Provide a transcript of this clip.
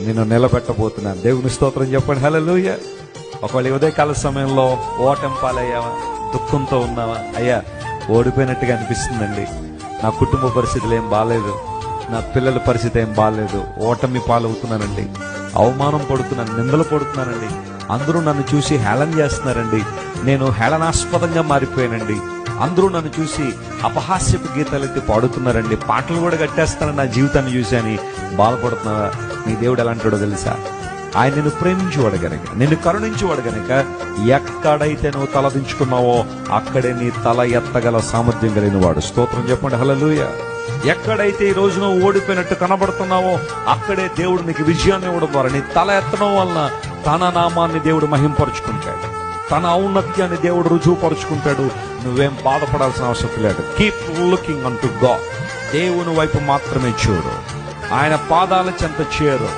నిన్ను నిలబెట్టబోతున్నాను. దేవుని స్తోత్రం చెప్పండి. హల్లెలూయా. ఒకవేళ ఉదయకాల సమయంలో ఓటమి పాలయ్యావా, దుఃఖంతో ఉన్నావా? అయ్యా, ఓడిపోయినట్టుగా అనిపిస్తుందండి, నా కుటుంబ పరిస్థితులు ఏం బాగాలేదు, నా పిల్లల పరిస్థితి ఏం బాగాలేదు, ఓటమి పాలవుతున్నానండి, అవమానం పడుతున్నాను, నిందలు పడుతున్నానండి, అందరూ నన్ను చూసి హేళన చేస్తున్నారండి, నేను హేళనాస్పదంగా మారిపోయానండి, అందరూ నన్ను చూసి అపహాస్యపు గీతాలెత్తి పాడుతున్నారండి, పాటలు కూడా కట్టేస్తానని నా జీవితాన్ని చూసి అని బాధపడుతున్నావా? నీ దేవుడు ఎలాంటాడో తెలుసా? ఆయన నిన్ను ప్రేమించేవాడు గనక, నిన్ను కరుణించేవాడు గనక, ఎక్కడైతే నువ్వు తలదించుకున్నావో అక్కడే నీ తల ఎత్తగల సామర్థ్యం కలిగిన వాడు. స్తోత్రం చెప్పండి. హల్లెలూయా. ఎక్కడైతే ఈ రోజు నువ్వు ఓడిపోయినట్టు కనబడుతున్నావో అక్కడే దేవుడు నీకు విజయాన్ని ఇవ్వడం ద్వారా నీ తల ఎత్తడం వలన తన నామాన్ని దేవుడు మహింపరుచుకుంటాడు, తన ఔన్నత్యాన్ని దేవుడు రుజువుపరుచుకుంటాడు. నువ్వేం బాధపడాల్సిన అవసరం లేదు. Keep looking an to God. దేవుని వైపు మాత్రమే చూడు, ఆయన పాదాల చెంత చేరు.